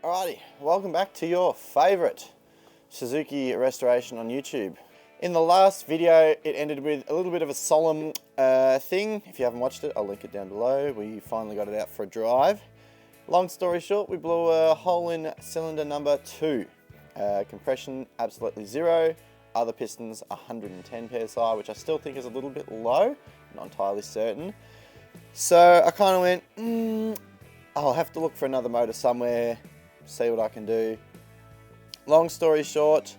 Alrighty, welcome back to your favourite Suzuki Restoration on YouTube. In the last video, it ended with a little bit of a solemn thing. If you haven't watched it, I'll link it down below. We finally got it out for a drive. Long story short, we blew a hole in cylinder number 2. Compression absolutely 0. Other pistons 110 psi, which I still think is a little bit low. Not entirely certain. So I kind of went, I'll have to look for another motor somewhere, see what I can do. Long story short,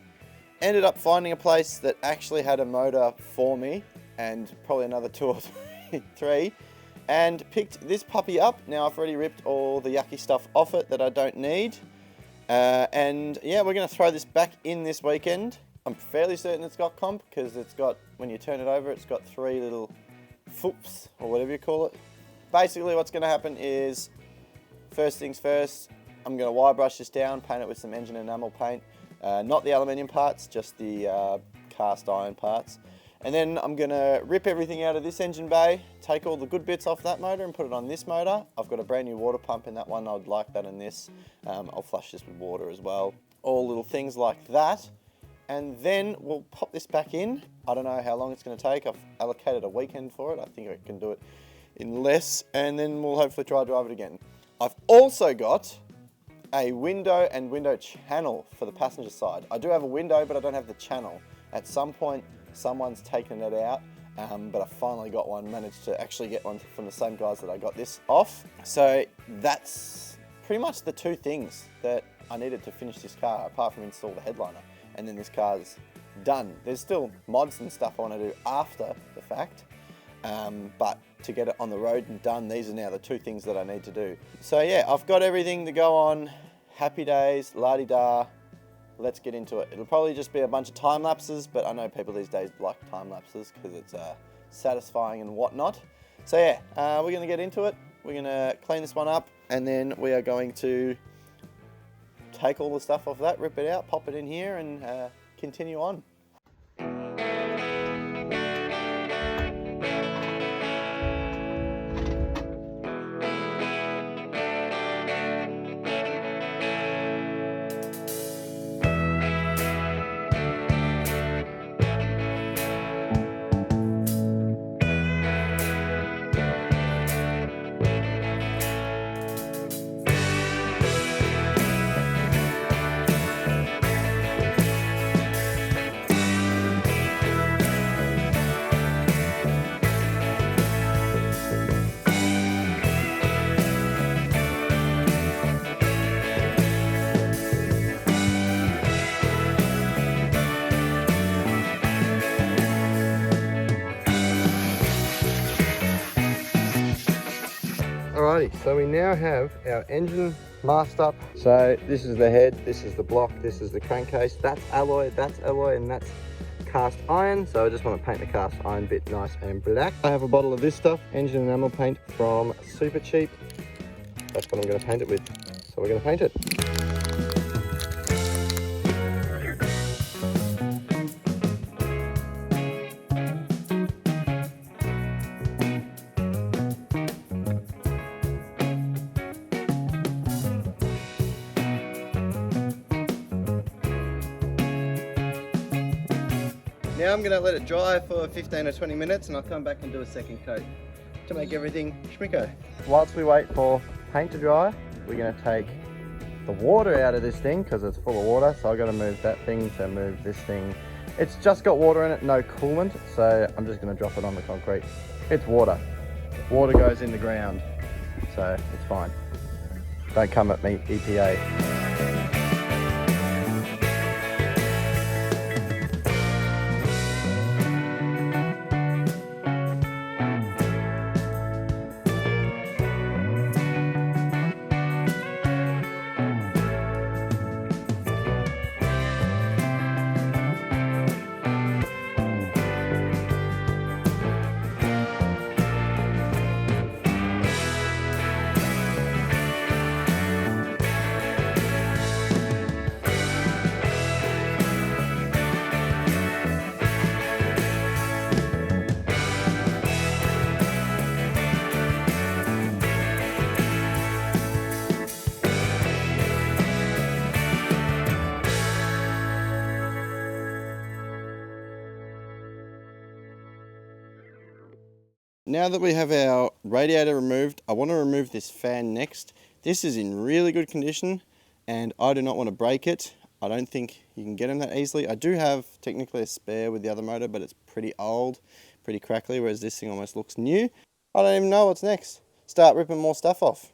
ended up finding a place that actually had a motor for me and probably another 2 or 3 and picked this puppy up. Now I've already ripped all the yucky stuff off it that I don't need. And yeah, we're going to throw this back in this weekend. I'm fairly certain it's got comp because it's got, when you turn it over, it's got 3 little foops or whatever you call it. Basically what's going to happen is, first things first, I'm going to wire brush this down, paint it with some engine enamel paint. Not the aluminium parts, just the cast iron parts. And then I'm going to rip everything out of this engine bay, take all the good bits off that motor and put it on this motor. I've got a brand new water pump in that one, I'd like that in this. I'll flush this with water as well. All little things like that. And then we'll pop this back in. I don't know how long it's going to take. I've allocated a weekend for it. I think I can do it in less. And then we'll hopefully try to drive it again. I've also got a window and window channel for the passenger side. I do have a window, but I don't have the channel. At some point, someone's taken it out, but I finally got one, managed to actually get one from the same guys that I got this off. So that's pretty much the 2 things that I needed to finish this car, apart from install the headliner. And then this car's done. There's still mods and stuff I want to do after the fact, but to get it on the road and done, these are now the 2 things that I need to do. So yeah, I've got everything to go on. Happy days, la-di-da. Let's get into it. It'll probably just be a bunch of time lapses, but I know people these days like time lapses because it's satisfying and whatnot. So yeah, we're going to get into it. We're going to clean this one up, and then we are going to take all the stuff off that, rip it out, pop it in here, and continue on. Alrighty, so we now have our engine masked up. So this is the head, this is the block, this is the crankcase, that's alloy, and that's cast iron. So I just want to paint the cast iron bit nice and black. I have a bottle of this stuff, engine enamel paint from Super Cheap. That's what I'm going to paint it with. So we're going to paint it. Now I'm going to let it dry for 15 or 20 minutes and I'll come back and do a second coat to make everything schmicko. Whilst we wait for paint to dry, we're going to take the water out of this thing because it's full of water. So I've got to move that thing to move this thing. It's just got water in it, no coolant. So I'm just going to drop it on the concrete. It's water. Water goes in the ground. So it's fine. Don't come at me, EPA. now that we have our radiator removed, I want to remove this fan next. This is in really good condition and I do not want to break it. I don't think you can get them that easily. I do have technically a spare with the other motor, but it's pretty old, pretty crackly, whereas this thing almost looks new. I don't even know what's next. Start ripping more stuff off.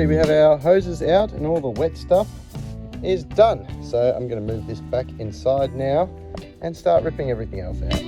We have our hoses out and all the wet stuff is done. So I'm going to move this back inside now and start ripping everything else out.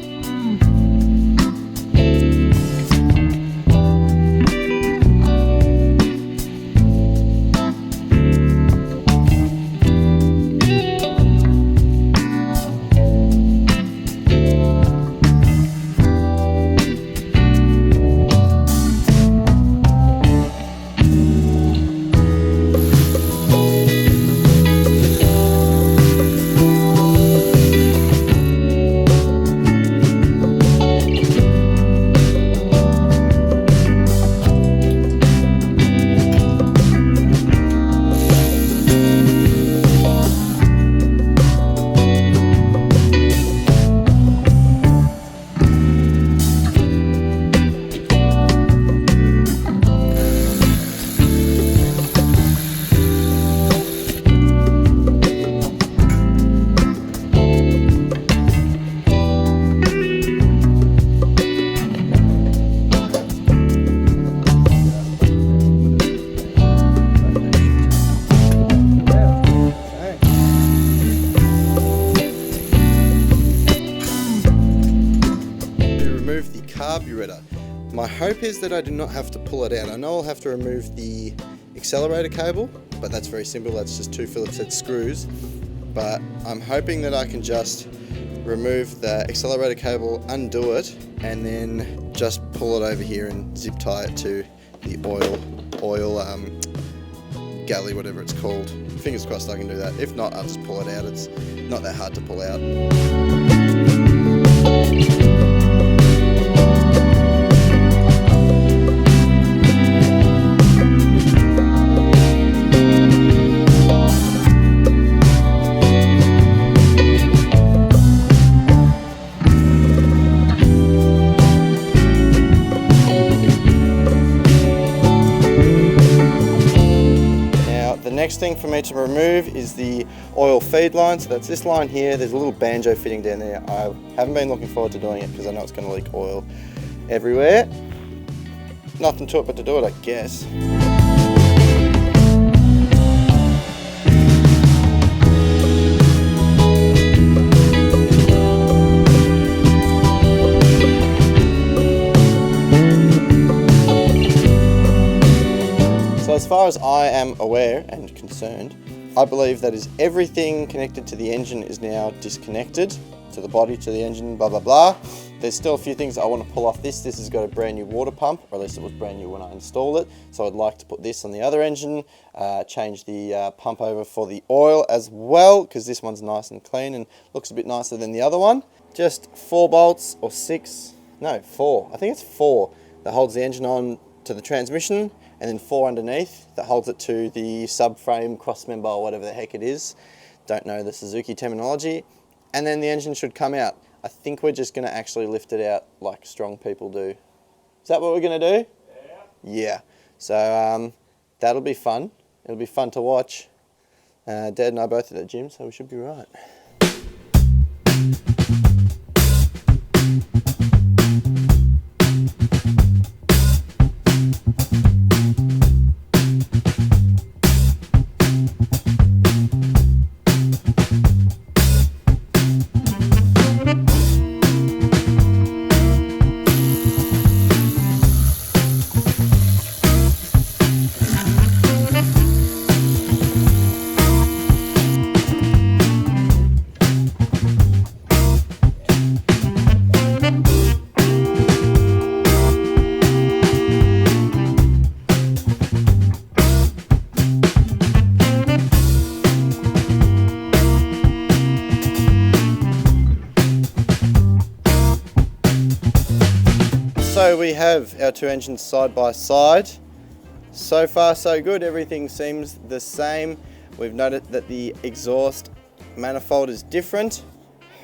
Carburetor. My hope is that I do not have to pull it out. I know I'll have to remove the accelerator cable, but that's very simple. That's just 2 Phillips head screws. But I'm hoping that I can just remove the accelerator cable, undo it, and then just pull it over here and zip tie it to the oil galley, whatever it's called. Fingers crossed I can do that. If not, I'll just pull it out. It's not that hard to pull out. Next thing for me to remove is the oil feed line. So that's this line here. There's a little banjo fitting down there. I haven't been looking forward to doing it because I know it's going to leak oil everywhere. Nothing to it but to do it, I guess. As far as I am aware and concerned, I believe that is everything connected to the engine is now disconnected, to the body, to the engine, blah, blah, blah. There's still a few things I want to pull off this. This has got a brand new water pump, or at least it was brand new when I installed it. So I'd like to put this on the other engine, change the pump over for the oil as well, because this one's nice and clean and looks a bit nicer than the other one. Just 4 bolts or 6, no, 4. I think it's 4 that holds the engine on to the transmission, and then 4 underneath that holds it to the subframe, crossmember, or whatever the heck it is. Don't know the Suzuki terminology. And then the engine should come out. I think we're just going to actually lift it out like strong people do. Is that what we're going to do? Yeah. So that'll be fun. It'll be fun to watch. Dad and I both at the gym, so we should be right. So we have our two engines side by side. So far so good, everything seems the same. We've noted that the exhaust manifold is different.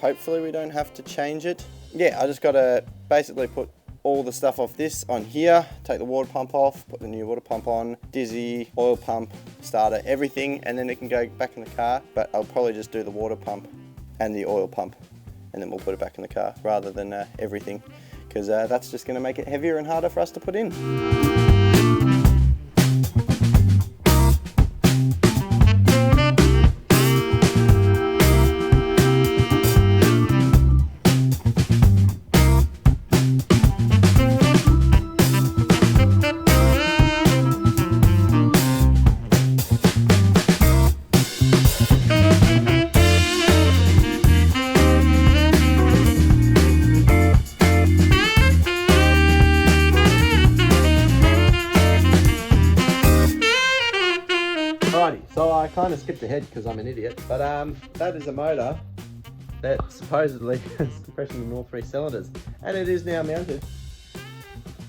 Hopefully we don't have to change it. Yeah, I just gotta basically put all the stuff off this on here, take the water pump off, put the new water pump on, dizzy, oil pump, starter, everything, and then it can go back in the car. But I'll probably just do the water pump and the oil pump, and then we'll put it back in the car rather than everything, because that's just gonna make it heavier and harder for us to put in. So I kind of skipped ahead because I'm an idiot, but that is a motor that supposedly has compression in all three cylinders, and it is now mounted.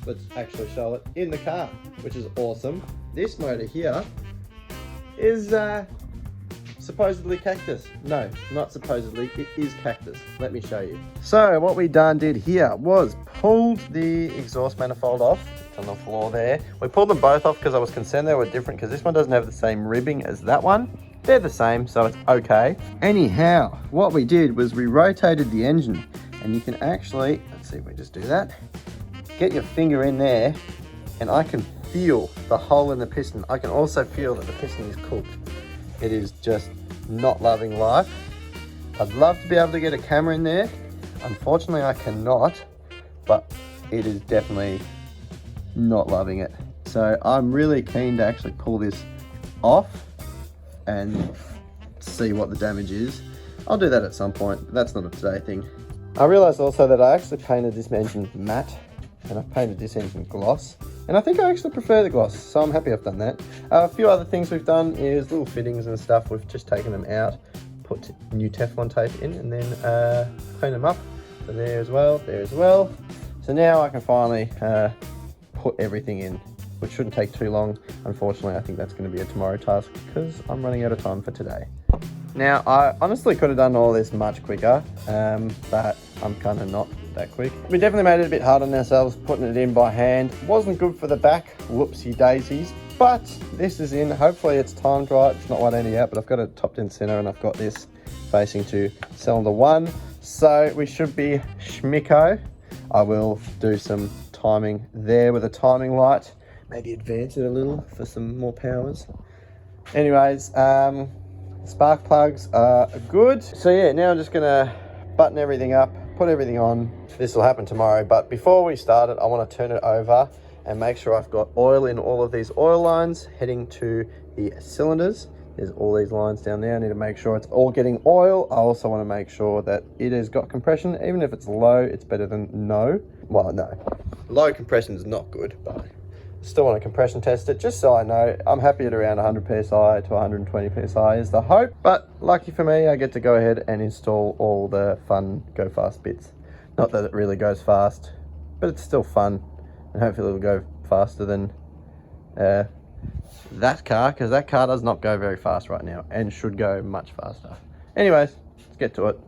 Let's actually show it in the car, which is awesome. This motor here is supposedly cactus. No, not supposedly, it is cactus. Let me show you. So what we did here was pulled the exhaust manifold off. On the floor there. We pulled them both off because I was concerned they were different, because this one doesn't have the same ribbing as that one. They're the same, so it's okay. Anyhow, what we did was we rotated the engine, and you can actually, let's see if we just do that, get your finger in there, and I can feel the hole in the piston. I can also feel that the piston is cooked. It is just not loving life. I'd love to be able to get a camera in there. Unfortunately, I cannot, but it is definitely not loving it. So I'm really keen to actually pull this off and see what the damage is. I'll do that at some point, but that's not a today thing. I realized also that I actually painted this engine matte, and I've painted this engine gloss, and I think I actually prefer the gloss, so I'm happy I've done that. A few other things we've done is little fittings and stuff. We've just taken them out, put new Teflon tape in, and then clean them up. So there as well, there as well. So now I can finally put everything in, which shouldn't take too long. Unfortunately, I think that's going to be a tomorrow task because I'm running out of time for today. Now, I honestly could have done all this much quicker, but I'm kind of not that quick. We definitely made it a bit hard on ourselves putting it in by hand. Wasn't good for the back, whoopsie daisies, but this is in. Hopefully it's timed right. It's not 180 out, but I've got it topped in center, and I've got this facing to cylinder 1, so we should be schmicko. I will do some timing there with a timing light, maybe advance it a little for some more powers. Anyways, spark plugs are good. So yeah, now I'm just gonna button everything up, put everything on. This will happen tomorrow, but before we start it, I want to turn it over and make sure I've got oil in all of these oil lines heading to the cylinders. There's all these lines down there. I need to make sure it's all getting oil. I also want to make sure that it has got compression. Even if it's low, it's better than no. Well, no. Low compression is not good, but still want to compression test it just so I know. I'm happy at around 100 psi to 120 psi is the hope. But lucky for me, I get to go ahead and install all the fun go fast bits. Not that it really goes fast, but it's still fun. And hopefully it'll go faster than that car, because that car does not go very fast right now and should go much faster. Anyways, let's get to it.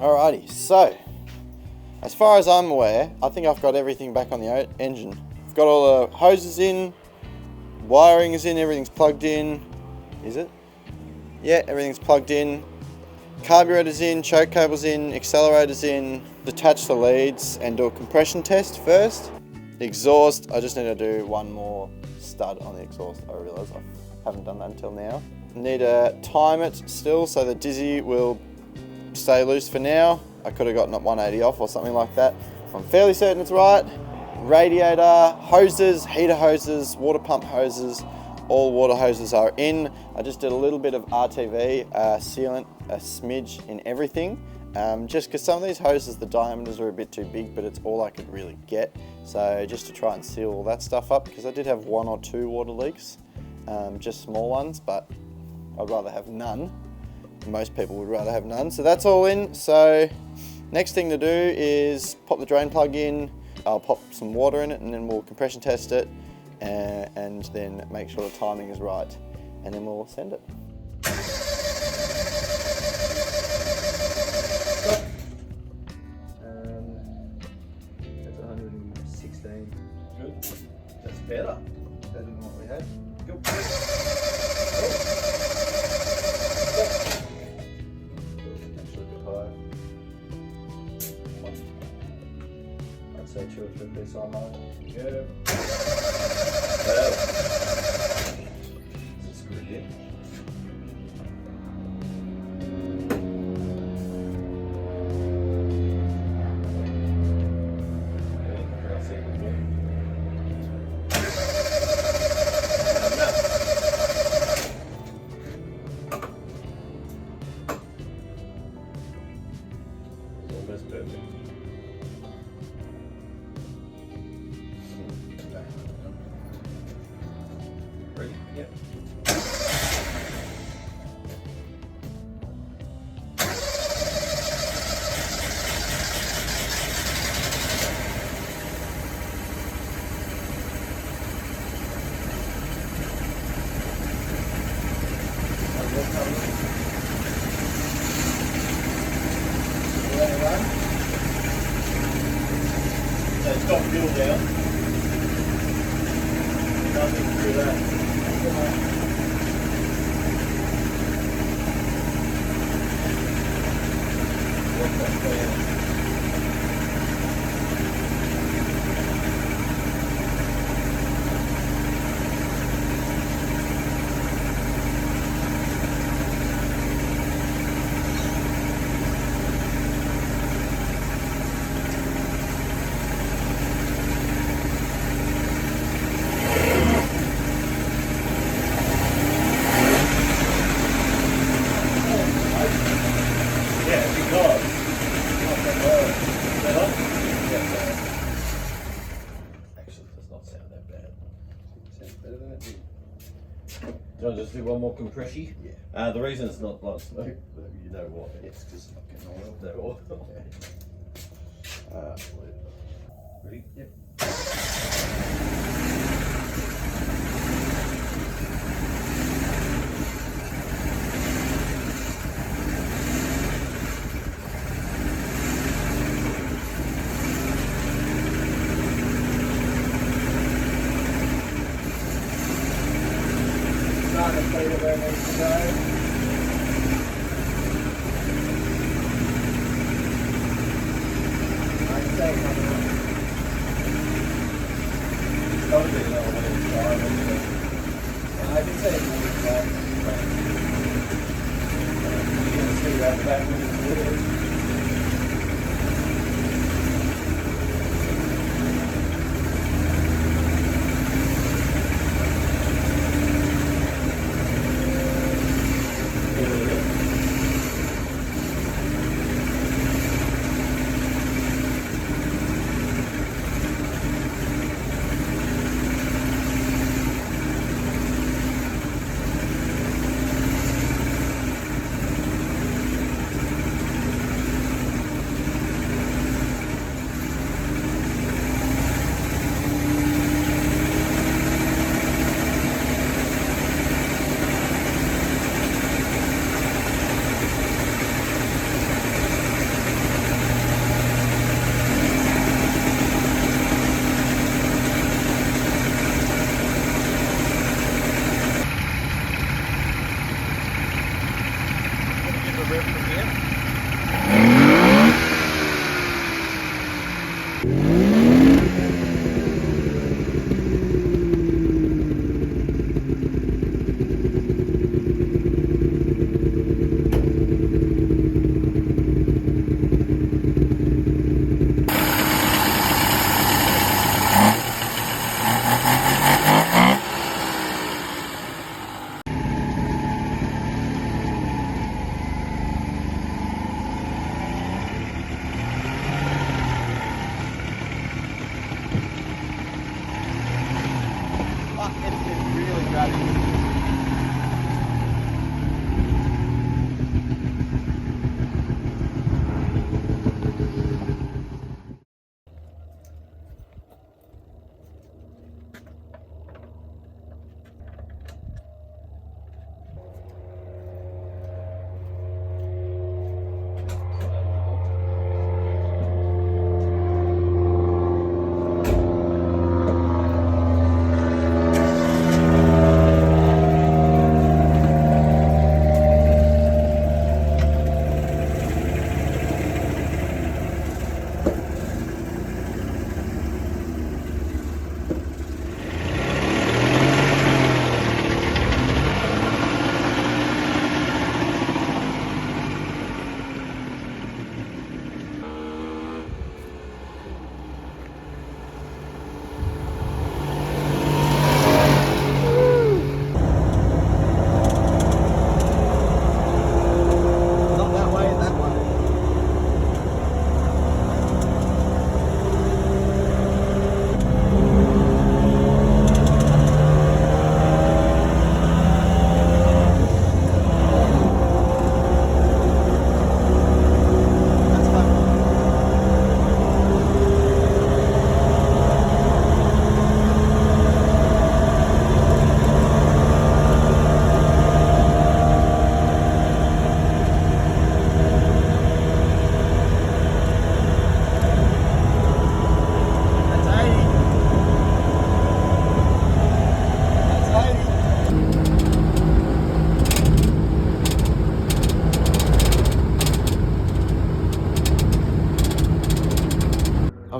Alrighty, so as far as I'm aware, I think I've got everything back on the engine. I've got all the hoses in, wiring is in, everything's plugged in. Is it? Yeah, everything's plugged in. Carburetor's in, choke cable's in, accelerator's in. Detach the leads and do a compression test first. The exhaust, I just need to do one more stud on the exhaust. I realise I haven't done that until now. Need to time it still so the dizzy will stay loose for now. I could have gotten it 180 off or something like that. I'm fairly certain it's right. Radiator, hoses, heater hoses, water pump hoses, all water hoses are in. I just did a little bit of RTV sealant, a smidge in everything. Just because some of these hoses, the diameters are a bit too big, but it's all I could really get. So just to try and seal all that stuff up, because I did have 1 or 2 water leaks, just small ones, but I'd rather have none. Most people would rather have none. So that's all in. So next thing to do is pop the drain plug in. I'll pop some water in it and then we'll compression test it and then make sure the timing is right. And then we'll send it. That's 116. Good. That's better. Better than what we had. Good. Actually a bit higher. I'd say 2 or 3 psi. Good. Is it screwed in? Almost perfect. Ready? Yep. So it's got fuel down. Nothing through that. Do I just do one more compression? Yeah. The reason it's not blood smoke, you know what? It's because it's not getting oil. No oil. Ready? Yep. Where it needs to go. Probably another one inside. I can see it moving back. You can see that back with the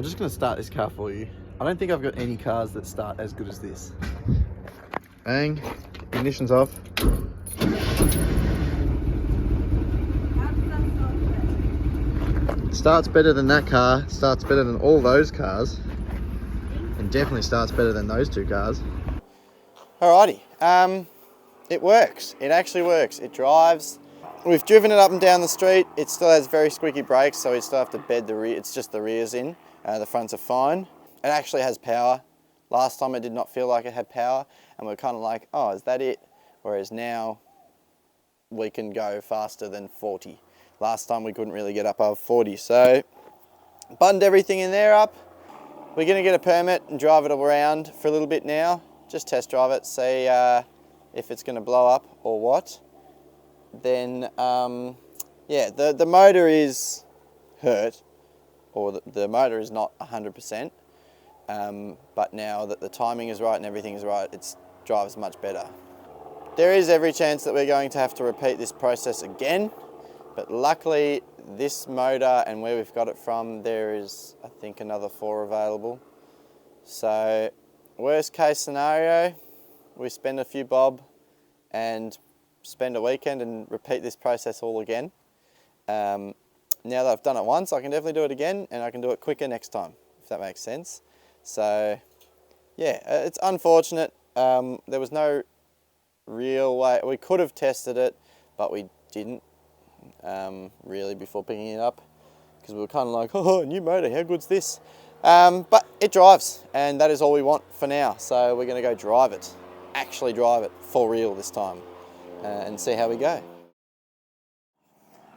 I'm just going to start this car for you. I don't think I've got any cars that start as good as this. Bang, ignition's off. Starts better than that car, starts better than all those cars, and definitely starts better than those two cars. Alrighty, it works. It actually works. It drives. We've driven it up and down the street. It still has very squeaky brakes, so we still have to bed the rear. It's just the rear's in. The fronts are fine. It actually has power. Last time it did not feel like it had power, and we're kind of like, oh, is that it? Whereas now we can go faster than 40. Last time we couldn't really get up above 40. So buttoned everything in there up. We're gonna get a permit and drive it around for a little bit now. Just test drive it, see if it's gonna blow up or what. Then, yeah, the motor is hurt, or the motor is not 100%, but now that the timing is right and everything is right, it drives much better. There is every chance that we're going to have to repeat this process again, but luckily this motor and where we've got it from, there is, I think, another 4 available. So, worst case scenario, we spend a few bob and spend a weekend and repeat this process all again. Now that I've done it once, I can definitely do it again, and I can do it quicker next time, if that makes sense. So yeah, it's unfortunate. There was no real way. We could have tested it, but we didn't really before picking it up, because we were kind of like, oh, new motor, how good's this? But it drives, and that is all we want for now. So we're going to go drive it, actually drive it for real this time. And see how we go.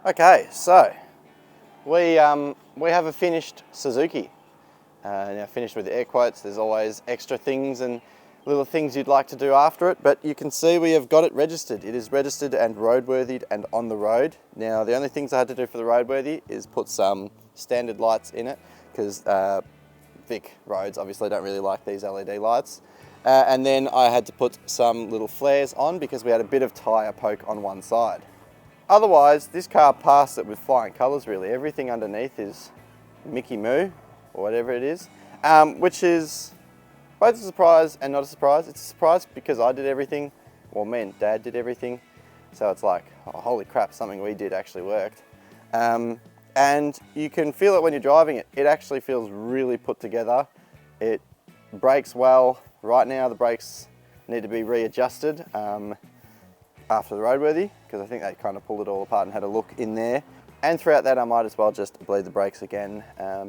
Okay, so we have a finished Suzuki. Now, finished with air quotes. There's always extra things and little things you'd like to do after it, but you can see we have got it registered. It is registered and roadworthy and on the road. Now, the only things I had to do for the roadworthy is put some standard lights in it, because Vic roads obviously don't really like these LED lights. And then I had to put some little flares on because we had a bit of tyre poke on one side. Otherwise, this car passed it with flying colours really. Everything underneath is Mickey Moo, or whatever it is, which is both a surprise and not a surprise. It's a surprise because I did everything, well, me and Dad did everything. So it's like, oh, holy crap, something we did actually worked. And you can feel it when you're driving it. It actually feels really put together. It brakes well. Right now the brakes need to be readjusted after the roadworthy, because I think they kind of pulled it all apart and had a look in there. And throughout that I might as well just bleed the brakes again,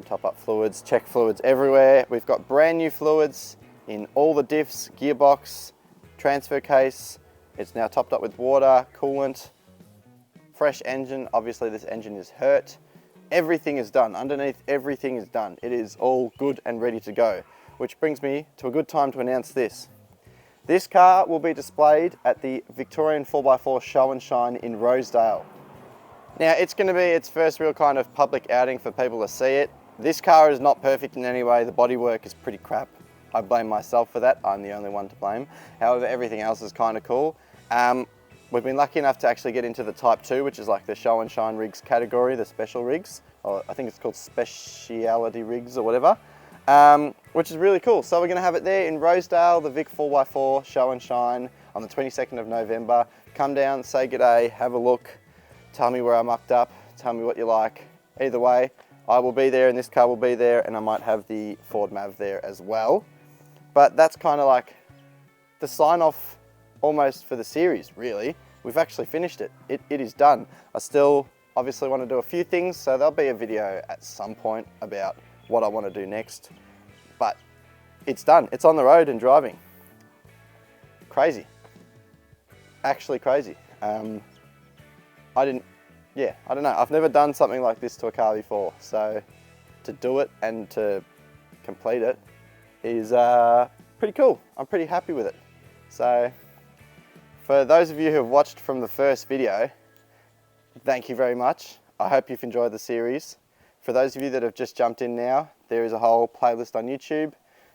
top up fluids, check fluids everywhere. We've got brand new fluids in all the diffs, gearbox, transfer case. It's now topped up with water, coolant, fresh engine. Obviously this engine is hurt. Everything is done. Underneath, everything is done. It is all good and ready to go. Which brings me to a good time to announce this. This car will be displayed at the Victorian 4x4 Show and Shine in Rosedale. Now, it's going to be its first real kind of public outing for people to see it. This car is not perfect in any way. The bodywork is pretty crap. I blame myself for that. I'm the only one to blame. However, everything else is kind of cool. We've been lucky enough to actually get into the Type 2, which is like the Show and Shine rigs category, the special rigs. Or I think it's called speciality rigs or whatever. Which is really cool. So we're going to have it there in Rosedale, the Vic 4x4 Show and Shine on the 22nd of November. Come down, say g'day, have a look, tell me where I mucked up, tell me what you like. Either way, I will be there and this car will be there, and I might have the Ford Mav there as well. But that's kind of like the sign off almost for the series, really. We've actually finished it. It is done. I still obviously want to do a few things, so there'll be a video at some point about what I want to do next, but it's done. It's on the road and driving. Crazy. Actually crazy. I don't know. I've never done something like this to a car before, so to do it and to complete it is pretty cool. I'm pretty happy with it. So for those of you who have watched from the first video, thank you very much. I hope you've enjoyed the series. For those of you that have just jumped in now, there is a whole playlist on YouTube.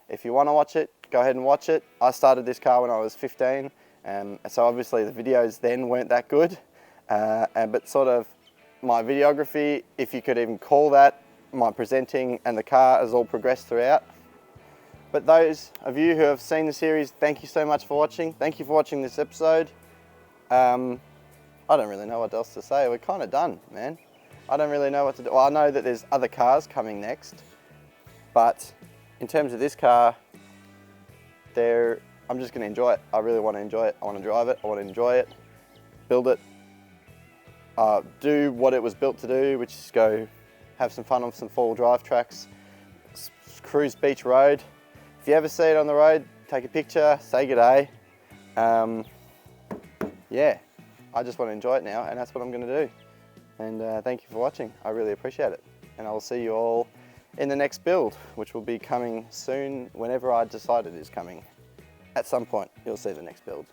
If you want to watch it, go ahead and watch it. I started this car when I was 15, so obviously the videos then weren't that good, but sort of my videography, if you could even call that, my presenting and the car has all progressed throughout. But those of you who have seen the series, thank you so much for watching. Thank you for watching this episode. I don't really know what else to say. We're kind of done, man. I don't really know what to do. Well, I know that there's other cars coming next, but in terms of this car, I'm just going to enjoy it. I really want to enjoy it. I want to drive it. I want to enjoy it, build it, do what it was built to do, which is go have some fun on some four-wheel drive tracks, cruise beach road. If you ever see it on the road, take a picture, say g'day. Yeah, I just want to enjoy it now, and that's what I'm going to do. And thank you for watching. I really appreciate it. And I will see you all in the next build, which will be coming soon, whenever I decide it is coming. At some point, you'll see the next build.